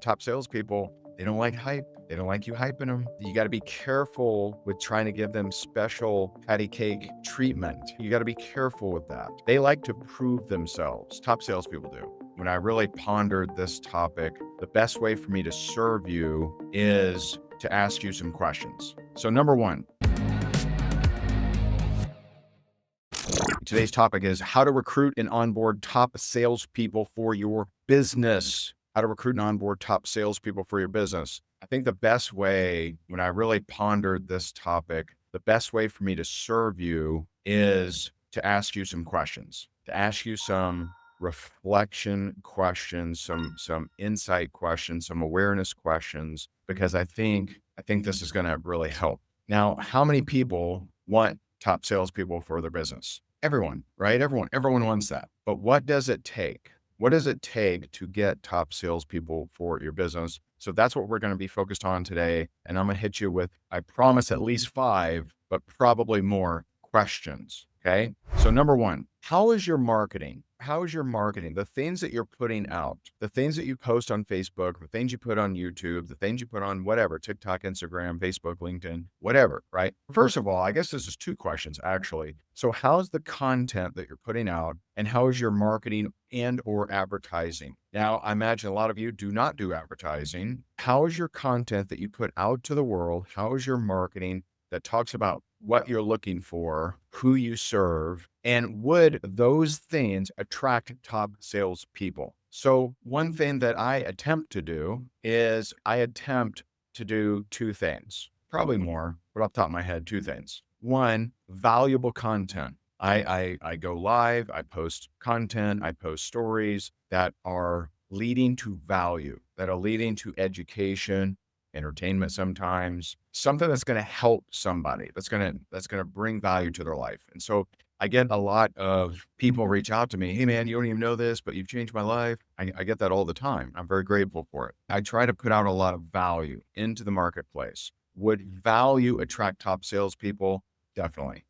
top salespeople, they don't like hype. They don't like you hyping them. You got to be careful with trying to give them special patty cake treatment. You got to be careful with that. They like to prove themselves. Top salespeople do. When I really pondered this topic, the best way for me to serve you is to ask you some questions. So number one, today's topic is how to recruit and onboard top salespeople for your business. How to recruit and onboard top salespeople for your business. I think the best way, when I really pondered this topic, the best way for me to serve you is to ask you some questions, to ask you some reflection questions, some insight questions, some awareness questions, because I think this is going to really help. Now, how many people want top salespeople for their business? Everyone, right? Everyone wants that. But what does it take? What does it take to get top salespeople for your business? So that's what we're going to be focused on today. And I'm going to hit you with, I promise, at least 5, but probably more questions. Okay. So number one, how is your marketing? How is your marketing? The things that you're putting out, the things that you post on Facebook, the things you put on YouTube, the things you put on whatever, TikTok, Instagram, Facebook, LinkedIn, whatever, right? First of all, I guess this is 2 questions actually. So how's the content that you're putting out and how is your marketing and or advertising? Now, I imagine a lot of you do not do advertising. How is your content that you put out to the world? How is your marketing that talks about what you're looking for, who you serve, and would those things attract top salespeople? So one thing that I attempt to do is I attempt to do 2 things, probably more, but off the top of my head, 2 things. One, valuable content. I go live, I post content, I post stories that are leading to value, that are leading to education, entertainment sometimes, something that's going to help somebody, that's going to bring value to their life. And so I get a lot of people reach out to me, hey man, you don't even know this, but you've changed my life. I get that all the time. I'm very grateful for it. I try to put out a lot of value into the marketplace. Would value attract top salespeople? Definitely.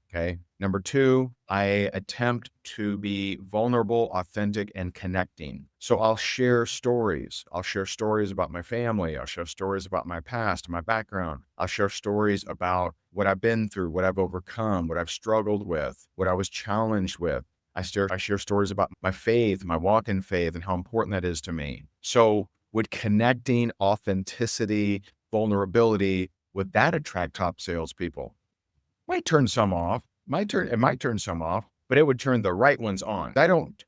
Okay. Number 2, I attempt to be vulnerable, authentic, and connecting. So I'll share stories. I'll share stories about my family. I'll share stories about my past, my background. I'll share stories about what I've been through, what I've overcome, what I've struggled with, what I was challenged with. I share stories about my faith, my walk in faith, and how important that is to me. So would connecting, authenticity, vulnerability, would that attract top salespeople? Might turn some off. It might turn some off, but it would turn the right ones on.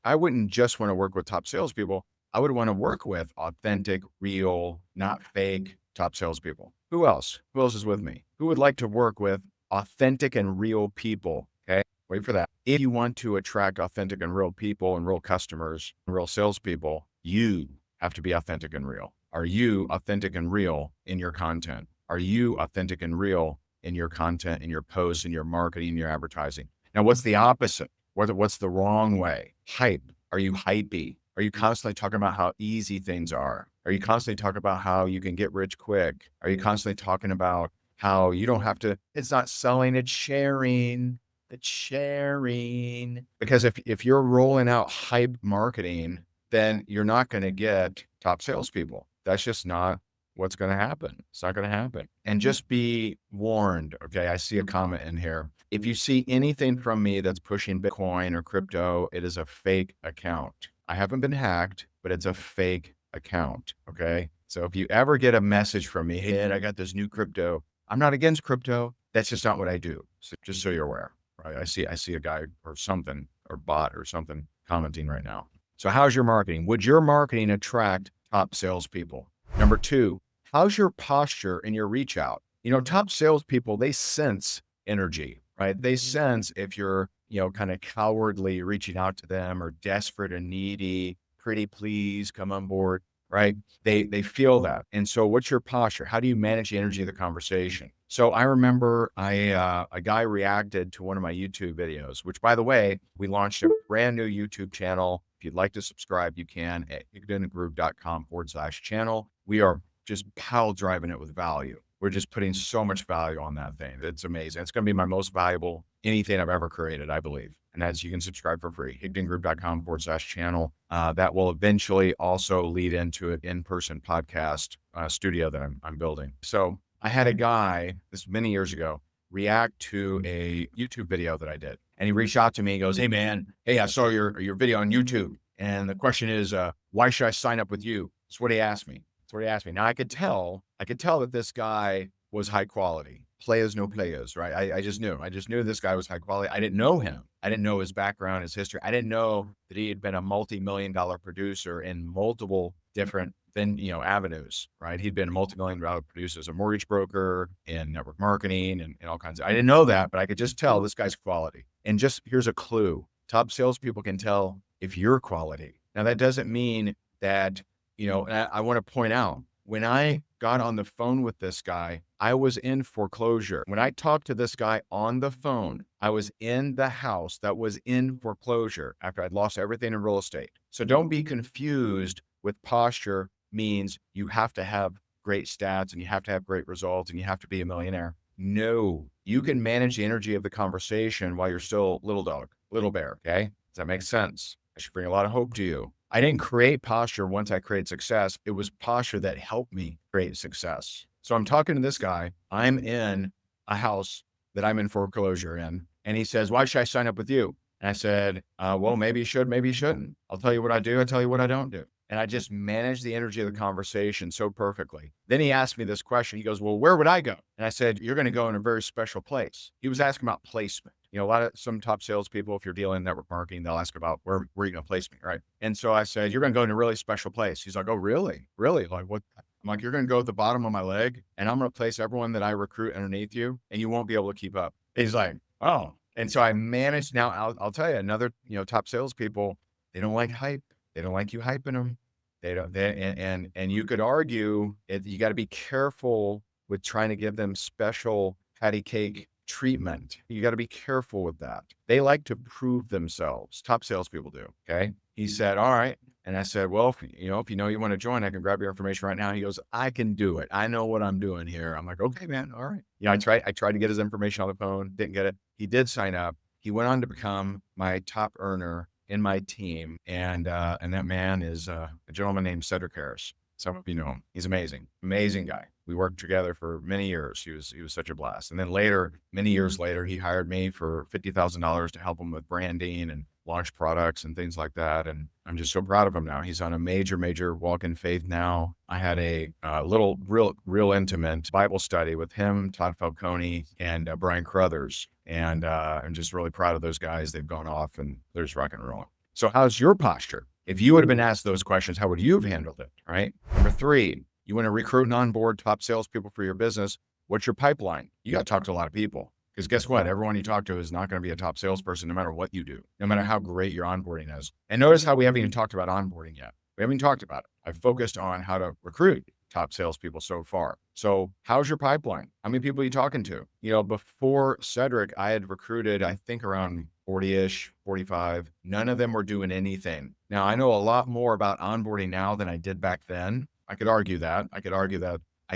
I wouldn't just want to work with top salespeople. I would want to work with authentic, real, not fake top salespeople. Who else? Who else is with me? Who would like to work with authentic and real people? Okay. Wait for that. If you want to attract authentic and real people and real customers and real salespeople, you have to be authentic and real. Are you authentic and real in your content? Are you authentic and real in your content, in your posts, in your marketing, in your advertising? Now, what's the opposite? What's the wrong way? Hype. Are you hypey? Are you constantly talking about how easy things are? Are you constantly talking about how you can get rich quick? Are you constantly talking about how you don't have to, it's not selling, it's sharing. It's sharing. Because if you're rolling out hype marketing, then you're not going to get top salespeople. That's just not what's going to happen. It's not going to happen. And just be warned. Okay. I see a comment in here. If you see anything from me that's pushing Bitcoin or crypto, it is a fake account. I haven't been hacked, but it's a fake account. Okay. So if you ever get a message from me, hey, Ed, I got this new crypto. I'm not against crypto. That's just not what I do. So just so you're aware, right? I see a guy or something or bot or something commenting right now. So how's your marketing? Would your marketing attract top salespeople? Number 2, how's your posture in your reach out? Top salespeople, they sense energy, right? They sense if you're, kind of cowardly reaching out to them or desperate and needy, pretty please come on board, right? They feel that. And so what's your posture? How do you manage the energy of the conversation? So I remember a guy reacted to one of my YouTube videos, which by the way, we launched a brand new YouTube channel. If you'd like to subscribe, you can at higdongroup.com/channel. We are just pile driving it with value. We're just putting so much value on that thing. It's amazing. It's going to be my most valuable anything I've ever created, I believe. And that's, you can subscribe for free, higdongroup.com/channel. That will eventually also lead into an in-person podcast studio that I'm building. So I had a guy, this many years ago, react to a YouTube video that I did. And he reached out to me, he goes, "Hey man, hey, I saw your video on YouTube. And the question is, why should I sign up with you?" That's what he asked me. Now I could tell that this guy was high quality. Players no players, right? I just knew this guy was high quality. I didn't know him. I didn't know his background, his history. I didn't know that he had been a multi-million-dollar producer in multiple different avenues, right? He'd been a multi-million-dollar producer as a mortgage broker, in network marketing, and all kinds of, I didn't know that, but I could just tell this guy's quality. And just here's a clue. Top salespeople can tell if you're quality. Now that doesn't mean that, and I want to point out, when I got on the phone with this guy, I was in foreclosure. When I talked to this guy on the phone, I was in the house that was in foreclosure after I'd lost everything in real estate. So don't be confused with posture means you have to have great stats and you have to have great results and you have to be a millionaire. No, you can manage the energy of the conversation while you're still little dog, little bear. Okay. Does that make sense? I should bring a lot of hope to you. I didn't create posture once I created success. It was posture that helped me create success. So I'm talking to this guy. I'm in a house that I'm in foreclosure in. And he says, "Why should I sign up with you?" And I said, well, maybe you should, maybe you shouldn't. I'll tell you what I do. I'll tell you what I don't do. And I just managed the energy of the conversation so perfectly. Then he asked me this question. He goes, "Well, where would I go?" And I said, "You're going to go in a very special place." He was asking about placement. Some top salespeople, if you're dealing in network marketing, they'll ask about where are you going to place me, right? And so I said, "You're going to go in a really special place." He's like, "Oh, really? Really? Like what?" I'm like, "You're going to go at the bottom of my leg and I'm going to place everyone that I recruit underneath you and you won't be able to keep up." He's like, "Oh." And so I managed. Now I'll tell you, another, top salespeople, they don't like hype. They don't like you hyping them. They don't, and you could argue you got to be careful with trying to give them special patty cake treatment. You got to be careful with that. They like to prove themselves. Top salespeople do. Okay. He said, "All right." And I said, "Well, if you want to join, I can grab your information right now." He goes, "I can do it. I know what I'm doing here." I'm like, "Okay, man. All right." I tried to get his information on the phone. Didn't get it. He did sign up. He went on to become my top earner in my team. And that man is a gentleman named Cedric Harris. Some of you know him. He's amazing, amazing guy. We worked together for many years. He was such a blast. And then many years later, he hired me for $50,000 to help him with branding and launch products and things like that. And I'm just so proud of him now. He's on a major walk in faith now. I had a little, real intimate Bible study with him, Todd Falcone, and Brian Crothers. And I'm just really proud of those guys. They've gone off and they're just rock and rolling. So how's your posture? If you would have been asked those questions, how would you have handled it? Right. Number 3, you want to recruit and onboard top salespeople for your business. What's your pipeline? You got to talk to a lot of people. Because guess what? Everyone you talk to is not going to be a top salesperson, no matter what you do, no matter how great your onboarding is. And notice how we haven't even talked about onboarding yet. We haven't even talked about it. I've focused on how to recruit top salespeople so far. So how's your pipeline? How many people are you talking to? Before Cedric, I had recruited, I think around 40-ish, 45. None of them were doing anything. Now I know a lot more about onboarding now than I did back then. I could argue that. I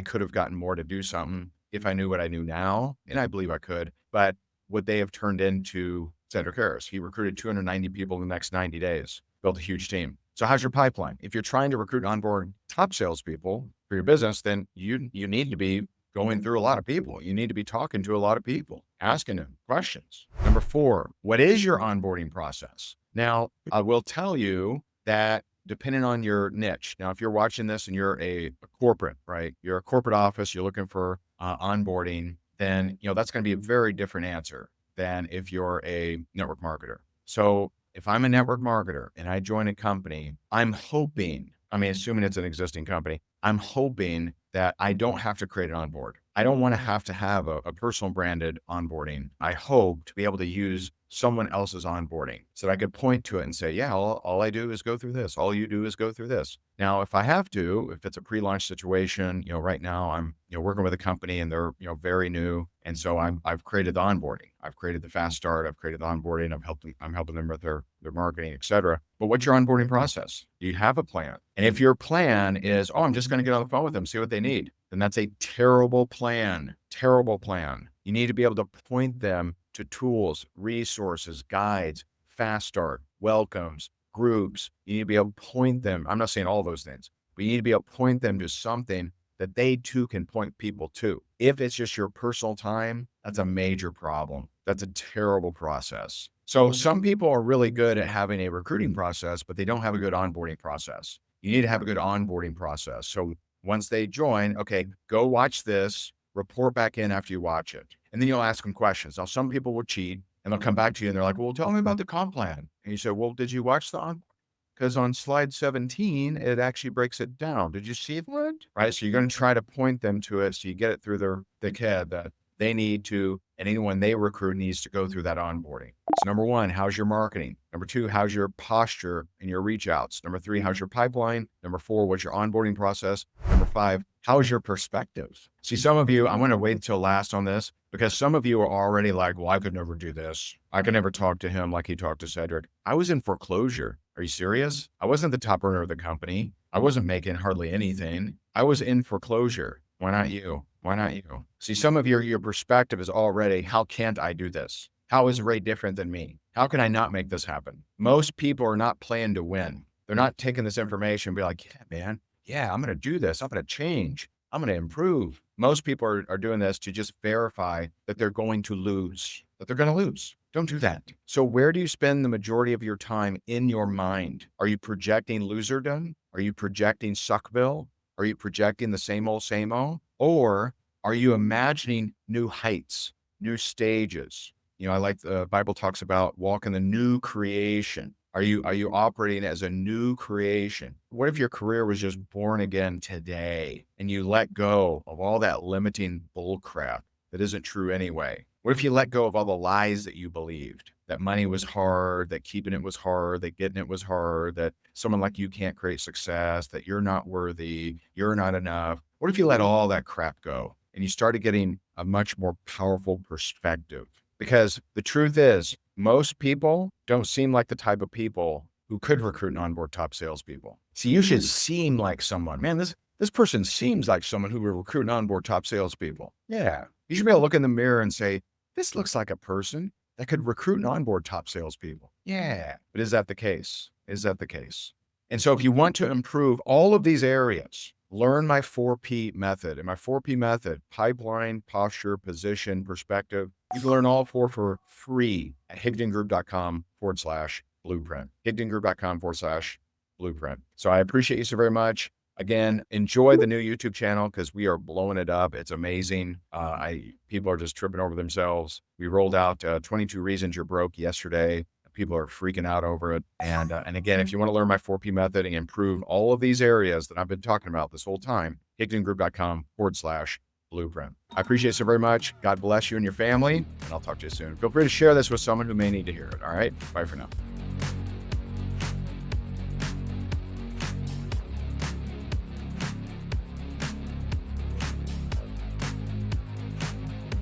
could have gotten more to do something if I knew what I knew now, and I believe I could, but would they have turned into Cedric Harris? He recruited 290 people in the next 90 days, built a huge team. So how's your pipeline? If you're trying to recruit and onboard top salespeople for your business, then you need to be going through a lot of people. You need to be talking to a lot of people, asking them questions. Number 4, what is your onboarding process? Now, I will tell you that depending on your niche. Now, if you're watching this and you're a corporate, right? You're a corporate office, you're looking for onboarding, then, that's going to be a very different answer than if you're a network marketer. So if I'm a network marketer and I join a company, assuming it's an existing company, I'm hoping that I don't have to create an onboard. I don't want to have a personal branded onboarding. I hope to be able to use someone else's onboarding so that I could point to it and say, yeah, all I do is go through this. All you do is go through this. Now, if it's a pre-launch situation, right now I'm, working with a company and they're, very new. And so I've created the onboarding. I've created the fast start. I've created the onboarding. I'm helping them with their marketing, et cetera. But what's your onboarding process? Do you have a plan? And if your plan is, I'm just going to get on the phone with them, see what they need, then that's a terrible plan. You need to be able to point them to tools, resources, guides, fast start, welcomes, groups. You need to be able to point them. I'm not saying all those things, but you need to be able to point them to something that they too can point people to. If it's just your personal time, that's a major problem. That's a terrible process. So some people are really good at having a recruiting process, but they don't have a good onboarding process. You need to have a good onboarding process. So once they join, okay, go watch this, report back in after you watch it. And then you'll ask them questions. Now, some people will cheat and they'll come back to you and they're like, well, tell me about the comp plan. And you say, well, did you watch the on? Because on slide 17, it actually breaks it down. Did you see that? Right? So you're going to try to point them to it so you get it through their thick head that they need to, and anyone they recruit needs to go through that onboarding. So number one, how's your marketing? Number two, how's your posture and your reach outs? Number three, how's your pipeline? Number four, what's your onboarding process? Number five, how's your perspective? See, some of you, I'm going to wait until last on this because some of you are already like, well, I could never do this. I could never talk to him like he talked to Cedric. I was in foreclosure. Are you serious? I wasn't the top earner of the company. I wasn't making hardly anything. I was in foreclosure. Why not you? Why not you? See, some of your perspective is already, how can't I do this? How is Ray different than me? How can I not make this happen? Most people are not playing to win. They're not taking this information and be like, yeah, man, yeah, I'm going to do this. I'm going to change. I'm going to improve. Most people are doing this to just verify that they're going to lose, that they're going to lose. Don't do that. So where do you spend the majority of your time in your mind? Are you projecting loserdom? Are you projecting suckville? Are you projecting the same old, same old? Or are you imagining new heights, new stages? You know, I like the Bible talks about walking the new creation. Are you operating as a new creation? What if your career was just born again today and you let go of all that limiting bull crap that isn't true anyway? What if you let go of all the lies that you believed? That money was hard, that keeping it was hard, that getting it was hard, that someone like you can't create success, that you're not worthy, you're not enough. What if you let all that crap go and you started getting a much more powerful perspective? Because the truth is, most people don't seem like the type of people who could recruit and onboard top salespeople. See, you should seem like someone, man, this person seems like someone who would recruit and onboard top salespeople. Yeah. You should be able to look in the mirror and say, this looks like a person that could recruit and onboard top salespeople. Yeah. But is that the case? Is that the case? And so if you want to improve all of these areas, learn my 4P method. And my 4P method, pipeline, posture, position, perspective, you can learn all four for free at higdongroup.com/blueprint. higdongroup.com/blueprint. So I appreciate you so very much. Again, enjoy the new YouTube channel because we are blowing it up. It's amazing. People are just tripping over themselves. We rolled out 22 reasons you're broke yesterday. People are freaking out over it. And again, if you want to learn my 4P method and improve all of these areas that I've been talking about this whole time, higdongroup.com/blueprint. I appreciate it so very much. God bless you and your family, and I'll talk to you soon. Feel free to share this with someone who may need to hear it. All right. Bye for now.